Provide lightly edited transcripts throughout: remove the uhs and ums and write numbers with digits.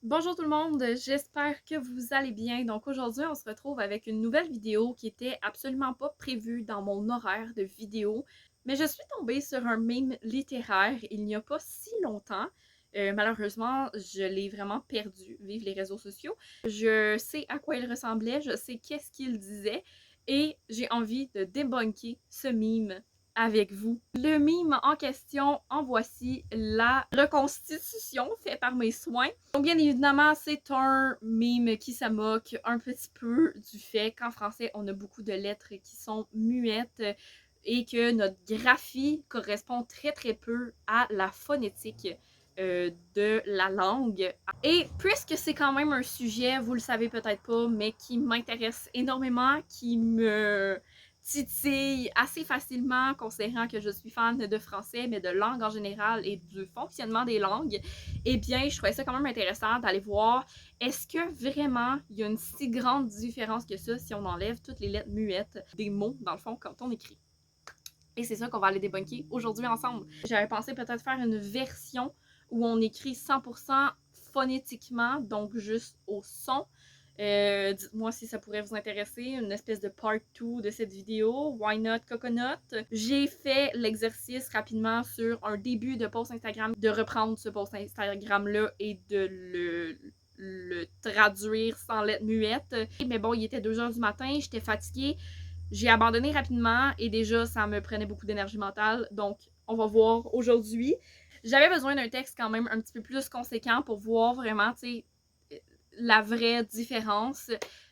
Bonjour tout le monde, j'espère que vous allez bien. Donc aujourd'hui, on se retrouve avec une nouvelle vidéo qui était absolument pas prévue dans mon horaire de vidéo. Mais je suis tombée sur un mème littéraire il n'y a pas si longtemps. Malheureusement, je l'ai vraiment perdu, vive les réseaux sociaux. Je sais à quoi il ressemblait, je sais qu'est-ce qu'il disait et j'ai envie de débunker ce meme avec vous. Le meme en question, en voici la reconstitution faite par mes soins. Donc bien évidemment, c'est un meme qui se moque un petit peu du fait qu'en français, on a beaucoup de lettres qui sont muettes et que notre graphie correspond très peu à la phonétique de la langue. Et puisque c'est quand même un sujet, vous le savez peut-être pas, mais qui m'intéresse énormément, qui me titille assez facilement, considérant que je suis fan de français, mais de langue en général et du fonctionnement des langues, eh bien, je trouvais ça quand même intéressant d'aller voir est-ce que vraiment il y a une si grande différence que ça si on enlève toutes les lettres muettes des mots, dans le fond, quand on écrit. Et c'est ça qu'on va aller débunker aujourd'hui ensemble. J'avais pensé peut-être faire une version où on écrit 100% phonétiquement, donc juste au son. Dites-moi si ça pourrait vous intéresser, une espèce de part 2 de cette vidéo. Why not coconut? J'ai fait l'exercice rapidement sur un début de post Instagram, de reprendre ce post Instagram-là et de le traduire sans lettres muettes. Mais bon, il était 2h du matin, j'étais fatiguée. J'ai abandonné rapidement et déjà, ça me prenait beaucoup d'énergie mentale. Donc, on va voir aujourd'hui. J'avais besoin d'un texte quand même un petit peu plus conséquent pour voir vraiment, tu sais, la vraie différence.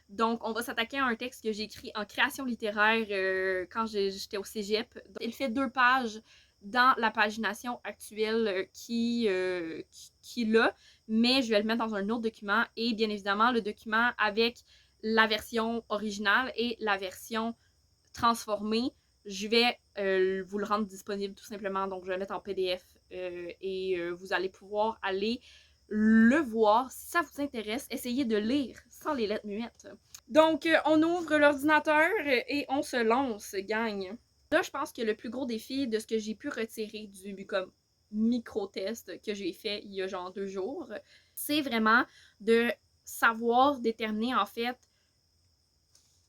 Donc, on va s'attaquer à un texte que j'ai écrit en création littéraire quand j'étais au cégep. Il fait 2 pages dans la pagination actuelle qu'il a, mais je vais le mettre dans un autre document et bien évidemment le document avec la version originale et la version transformée, je vais vous le rendre disponible tout simplement. Donc, je vais le mettre en PDF et vous allez pouvoir aller le voir si ça vous intéresse. Essayez de lire sans les lettres muettes. Donc, on ouvre l'ordinateur et on se lance, gang. Là, je pense que le plus gros défi de ce que j'ai pu retirer du comme micro-test que j'ai fait il y a genre 2 jours, c'est vraiment de savoir déterminer en fait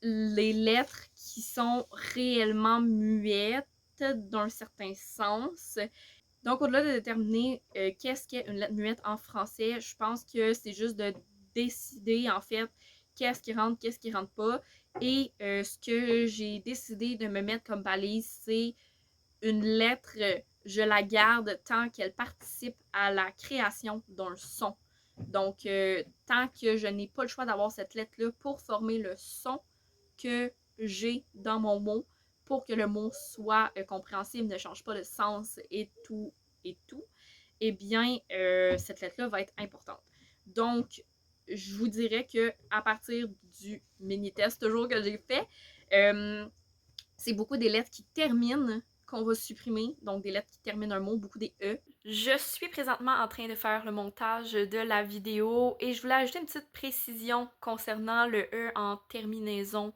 les lettres qui sont réellement muettes d'un certain sens. Donc, au-delà de déterminer qu'est-ce qu'est une lettre muette en français, je pense que c'est juste de décider, en fait, qu'est-ce qui rentre pas. Et ce que j'ai décidé de me mettre comme balise, c'est une lettre, je la garde tant qu'elle participe à la création d'un son. Donc, tant que je n'ai pas le choix d'avoir cette lettre-là pour former le son que j'ai dans mon mot, pour que le mot soit compréhensible, ne change pas de sens et tout, eh bien, cette lettre-là va être importante. Donc, je vous dirais que à partir du mini-test toujours que j'ai fait, c'est beaucoup des lettres qui terminent qu'on va supprimer, donc des lettres qui terminent un mot, beaucoup des E. Je suis présentement en train de faire le montage de la vidéo et je voulais ajouter une petite précision concernant le E en terminaison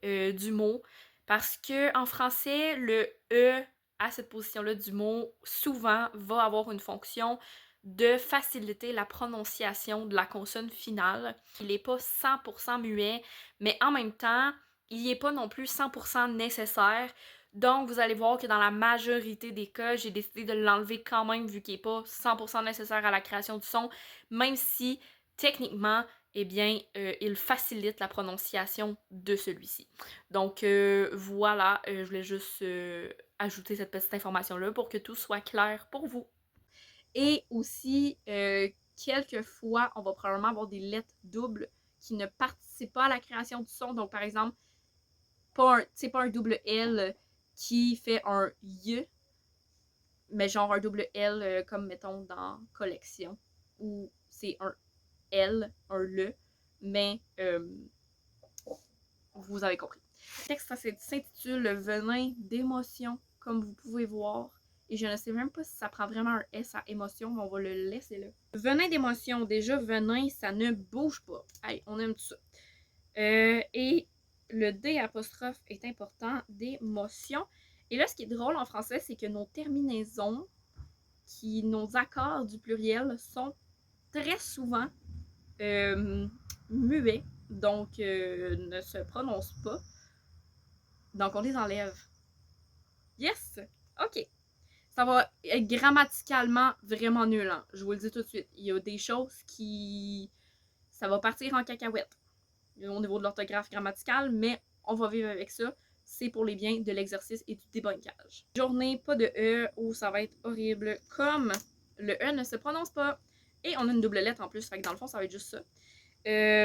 du mot, parce que en français, le E à cette position-là du mot, souvent, va avoir une fonction de faciliter la prononciation de la consonne finale. Il n'est pas 100% muet, mais en même temps, il n'est pas non plus 100% nécessaire. Donc, vous allez voir que dans la majorité des cas, j'ai décidé de l'enlever quand même, vu qu'il n'est pas 100% nécessaire à la création du son, même si, techniquement, eh bien, il facilite la prononciation de celui-ci. Donc, voilà, je voulais juste ajouter cette petite information-là pour que tout soit clair pour vous. Et aussi, quelquefois, on va probablement avoir des lettres doubles qui ne participent pas à la création du son. Donc, par exemple, c'est pas un double L qui fait un Y, mais genre un double L comme, mettons, dans collection, où c'est un L, un le, mais vous avez compris. Le texte s'intitule Venin d'émotion, comme vous pouvez voir. Et je ne sais même pas si ça prend vraiment un S à émotion, mais on va le laisser là. Venin d'émotion, déjà, venin, ça ne bouge pas. Allez, on aime tout ça. Et le D apostrophe est important, d'émotion. Et là, ce qui est drôle en français, c'est que nos terminaisons, nos accords du pluriel sont très souvent muets, donc ne se prononcent pas. Donc on les enlève. Yes! OK. Ça va être grammaticalement vraiment nul, hein. Je vous le dis tout de suite. Il y a des choses qui... Ça va partir en cacahuète au niveau de l'orthographe grammaticale, mais on va vivre avec ça. C'est pour les biens de l'exercice et du débunkage. Journée, pas de E, ou ça va être horrible. Comme le E ne se prononce pas. Et on a une double lettre en plus, fait que dans le fond, ça va être juste ça.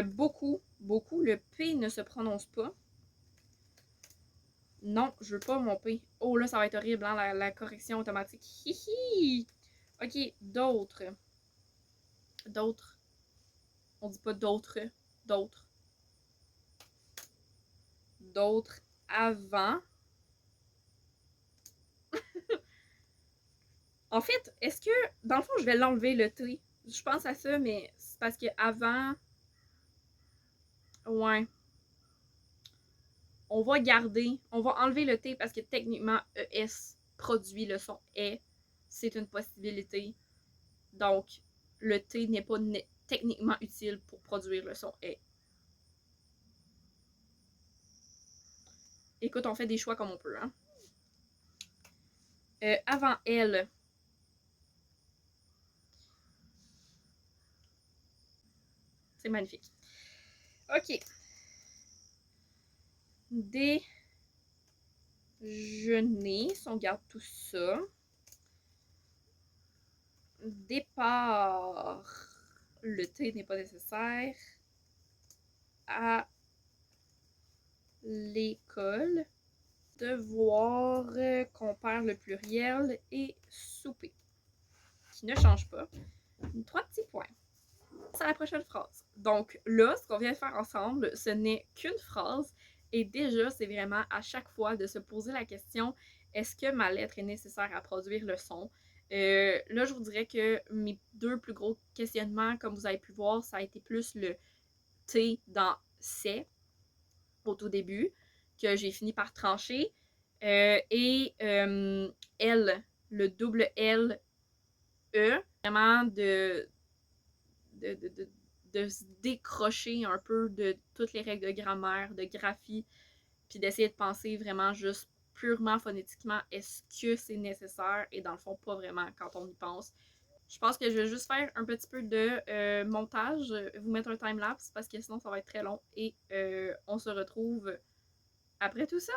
Beaucoup, le P ne se prononce pas. Non, je veux pas mon P. Oh là, ça va être horrible, hein, la correction automatique. Hihi! Ok, d'autres. D'autres. On dit pas d'autres. D'autres. D'autres avant. En fait, est-ce que, dans le fond, je vais l'enlever le T. Je pense à ça, mais c'est parce que avant. Ouais. On va garder. On va enlever le T parce que techniquement, ES produit le son E. C'est une possibilité. Donc, le T n'est pas techniquement utile pour produire le son E. Écoute, on fait des choix comme on peut, hein. Avant elle. C'est magnifique. OK. Déjeuner, si on garde tout ça. Départ. Le T n'est pas nécessaire. À l'école. Devoir, qu'on perd le pluriel. Et souper. Qui ne change pas. 3 petits points. C'est la prochaine phrase. Donc là, ce qu'on vient de faire ensemble, ce n'est qu'une phrase. Et déjà, c'est vraiment à chaque fois de se poser la question, est-ce que ma lettre est nécessaire à produire le son? Là, je vous dirais que mes deux plus gros questionnements, comme vous avez pu voir, ça a été plus le T dans c'est au tout début, que j'ai fini par trancher, et L, le double L, E, vraiment de se décrocher un peu de toutes les règles de grammaire, de graphie, puis d'essayer de penser vraiment juste purement phonétiquement, est-ce que c'est nécessaire? Et dans le fond, pas vraiment quand on y pense. Je pense que je vais juste faire un petit peu de montage, vous mettre un time-lapse parce que sinon ça va être très long et on se retrouve après tout ça.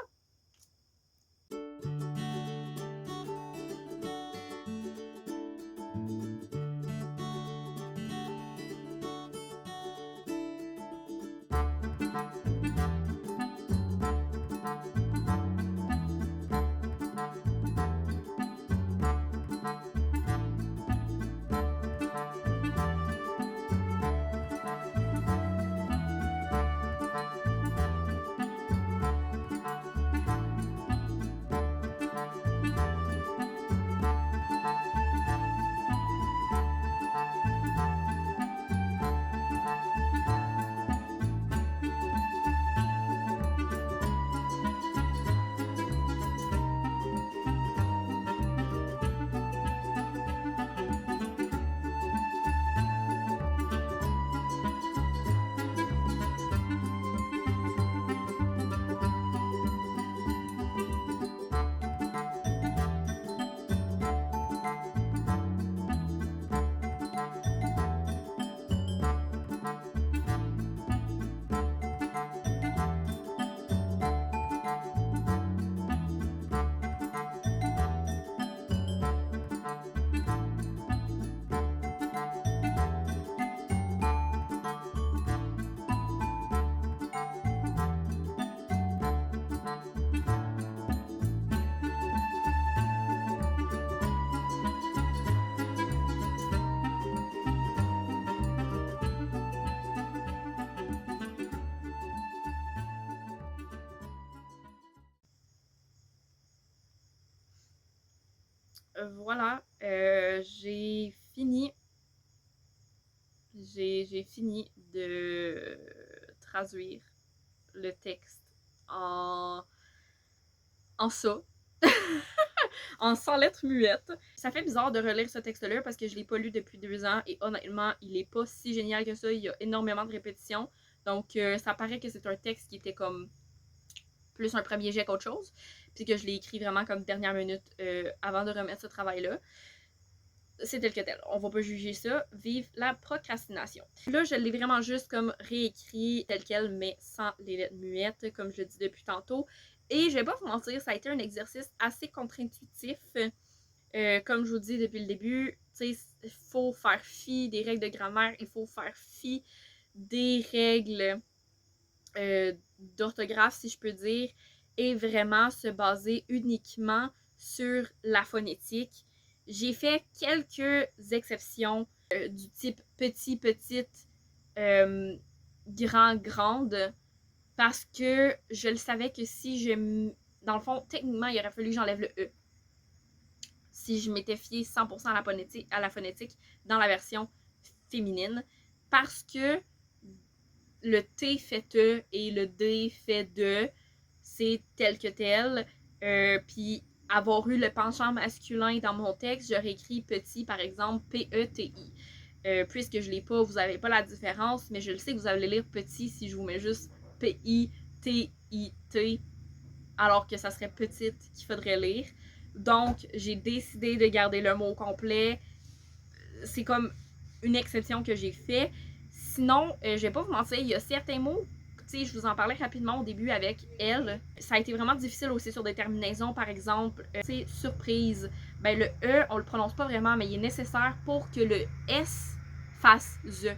Voilà, j'ai fini. J'ai fini de traduire le texte en ça. en 100 lettres muettes. Ça fait bizarre de relire ce texte-là parce que je l'ai pas lu depuis 2 ans et honnêtement, il est pas si génial que ça. Il y a énormément de répétitions. Donc, ça paraît que c'est un texte qui était comme plus un premier jet qu'autre chose. Puis que je l'ai écrit vraiment comme dernière minute avant de remettre ce travail-là. C'est tel que tel. On va pas juger ça. Vive la procrastination. Là, je l'ai vraiment juste comme réécrit tel quel, mais sans les lettres muettes, comme je le dis depuis tantôt. Et je vais pas vous mentir, ça a été un exercice assez contre-intuitif. Comme je vous dis depuis le début, il faut faire fi des règles de grammaire, il faut faire fi des règles d'orthographe, si je peux dire, et vraiment se baser uniquement sur la phonétique. J'ai fait quelques exceptions du type petit, petite, grand, grande, parce que je le savais que si je... Dans le fond, techniquement, il aurait fallu que j'enlève le E. Si je m'étais fiée 100% à la phonétique dans la version féminine, parce que le T fait te et le D fait de, c'est tel que tel. Puis avoir eu le penchant masculin dans mon texte, j'aurais écrit petit, par exemple, P-E-T-I. Puisque je l'ai pas, vous n'avez pas la différence, mais je le sais que vous allez lire petit si je vous mets juste P-I-T-I-T, alors que ça serait petite qu'il faudrait lire. Donc, j'ai décidé de garder le mot complet. C'est comme une exception que j'ai fait. Sinon, je vais pas vous mentir, il y a certains mots, tu sais, je vous en parlais rapidement au début avec elle. Ça a été vraiment difficile aussi sur des terminaisons, par exemple, c'est surprise. Ben, le E, on le prononce pas vraiment, mais il est nécessaire pour que le S fasse the.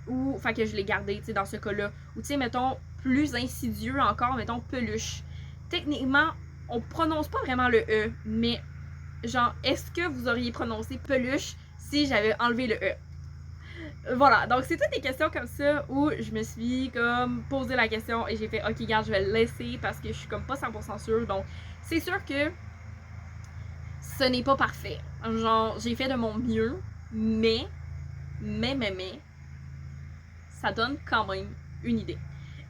Ou, enfin, que je l'ai gardé, tu sais, dans ce cas-là. Ou, tu sais, mettons, plus insidieux encore, mettons, peluche. Techniquement, on prononce pas vraiment le E, mais genre, est-ce que vous auriez prononcé peluche si j'avais enlevé le E? Voilà, donc c'est toutes des questions comme ça où je me suis comme posé la question et j'ai fait ok, regarde, je vais le laisser parce que je suis comme pas 100% sûre. Donc c'est sûr que ce n'est pas parfait. Genre, j'ai fait de mon mieux, mais, ça donne quand même une idée.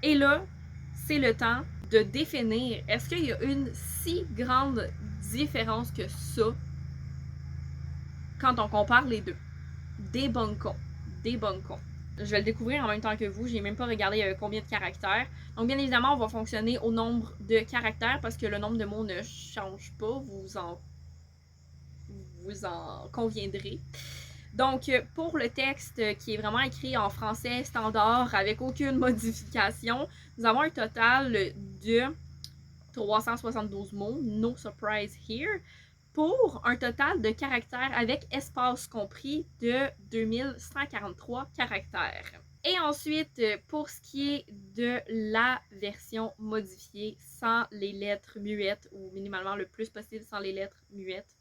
Et là, c'est le temps de définir est-ce qu'il y a une si grande différence que ça quand on compare les deux. Débunkons. Je vais le découvrir en même temps que vous. J'ai même pas regardé combien de caractères. Donc, bien évidemment, on va fonctionner au nombre de caractères parce que le nombre de mots ne change pas. Vous en conviendrez. Donc, pour le texte qui est vraiment écrit en français standard avec aucune modification, nous avons un total de 372 mots. No surprise here. Pour un total de caractères avec espace compris de 2143 caractères. Et ensuite, pour ce qui est de la version modifiée sans les lettres muettes, ou minimalement le plus possible sans les lettres muettes,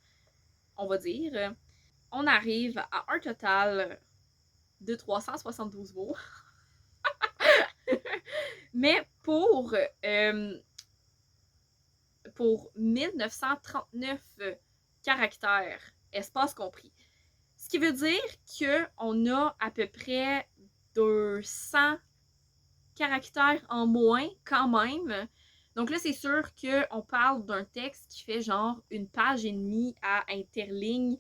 on va dire, on arrive à un total de 372 mots. Mais pour 1939 caractères, espace compris. Ce qui veut dire qu'on a à peu près 200 caractères en moins quand même. Donc là, c'est sûr qu'on parle d'un texte qui fait genre une page et demie à interligne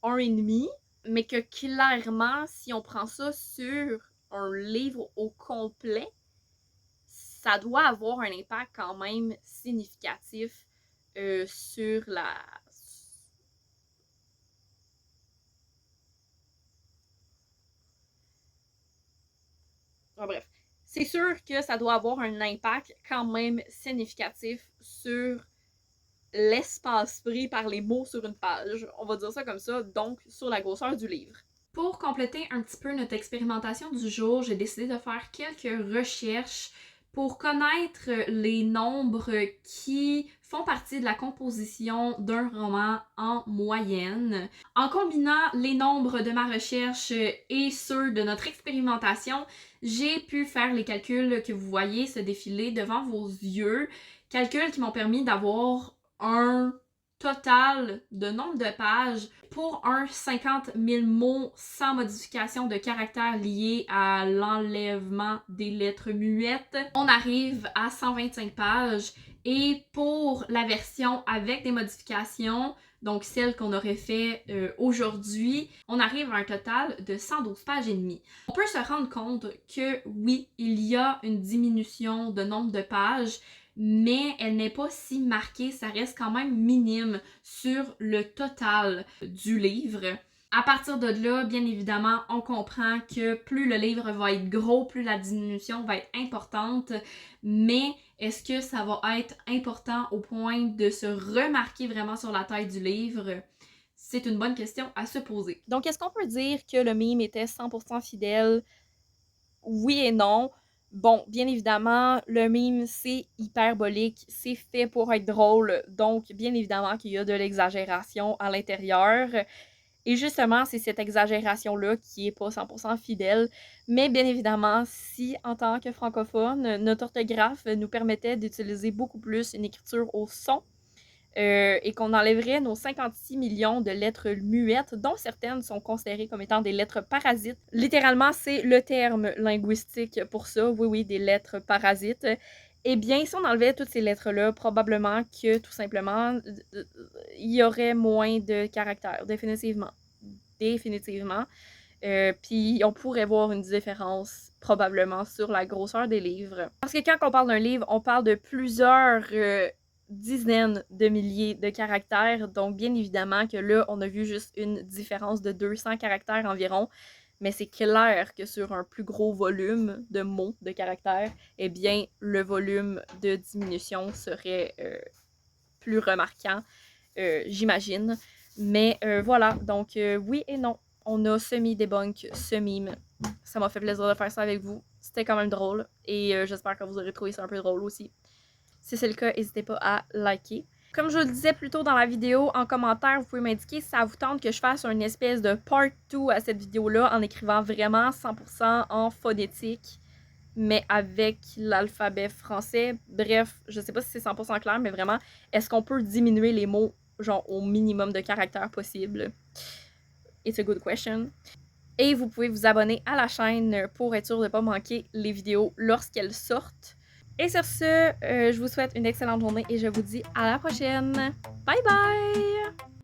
1,5, mais que clairement, si on prend ça sur un livre au complet, ça doit avoir un impact quand même significatif sur la... Enfin, bref, c'est sûr que ça doit avoir un impact quand même significatif sur l'espace pris par les mots sur une page. On va dire ça comme ça, donc sur la grosseur du livre. Pour compléter un petit peu notre expérimentation du jour, j'ai décidé de faire quelques recherches pour connaître les nombres qui font partie de la composition d'un roman en moyenne. En combinant les nombres de ma recherche et ceux de notre expérimentation, j'ai pu faire les calculs que vous voyez se défiler devant vos yeux. Calculs qui m'ont permis d'avoir un total de nombre de pages pour un 50 000 mots sans modification de caractère lié à l'enlèvement des lettres muettes. On arrive à 125 pages. Et pour la version avec des modifications, donc celle qu'on aurait fait aujourd'hui, on arrive à un total de 112 pages et demie. On peut se rendre compte que oui, il y a une diminution de nombre de pages, mais elle n'est pas si marquée, ça reste quand même minime sur le total du livre. À partir de là, bien évidemment, on comprend que plus le livre va être gros, plus la diminution va être importante, mais est-ce que ça va être important au point de se remarquer vraiment sur la taille du livre? C'est une bonne question à se poser. Donc, est-ce qu'on peut dire que le meme était 100% fidèle? Oui et non. Bon, bien évidemment, le meme, c'est hyperbolique, c'est fait pour être drôle, donc bien évidemment qu'il y a de l'exagération à l'intérieur. Et justement, c'est cette exagération-là qui est pas 100% fidèle. Mais bien évidemment, si en tant que francophone, notre orthographe nous permettait d'utiliser beaucoup plus une écriture au son, et qu'on enlèverait nos 56 millions de lettres muettes, dont certaines sont considérées comme étant des lettres parasites. Littéralement, c'est le terme linguistique pour ça, oui, des lettres parasites. Eh bien, si on enlevait toutes ces lettres-là, probablement que, tout simplement, il y aurait moins de caractères, définitivement. Puis on pourrait voir une différence probablement sur la grosseur des livres. Parce que quand on parle d'un livre, on parle de plusieurs dizaines de milliers de caractères. Donc bien évidemment que là, on a vu juste une différence de 200 caractères environ. Mais c'est clair que sur un plus gros volume de mots, de caractères, eh bien, le volume de diminution serait plus remarquant, j'imagine. Mais voilà, donc oui et non. On a semi-debunk ce meme. Ça m'a fait plaisir de faire ça avec vous. C'était quand même drôle. Et j'espère que vous aurez trouvé ça un peu drôle aussi. Si c'est le cas, n'hésitez pas à liker. Comme je le disais plus tôt dans la vidéo, en commentaire, vous pouvez m'indiquer si ça vous tente que je fasse une espèce de part 2 à cette vidéo-là en écrivant vraiment 100% en phonétique, mais avec l'alphabet français. Bref, je sais pas si c'est 100% clair, mais vraiment, est-ce qu'on peut diminuer les mots genre au minimum de caractères possible? It's a good question. Et vous pouvez vous abonner à la chaîne pour être sûr de ne pas manquer les vidéos lorsqu'elles sortent. Et sur ce, je vous souhaite une excellente journée et je vous dis à la prochaine. Bye bye!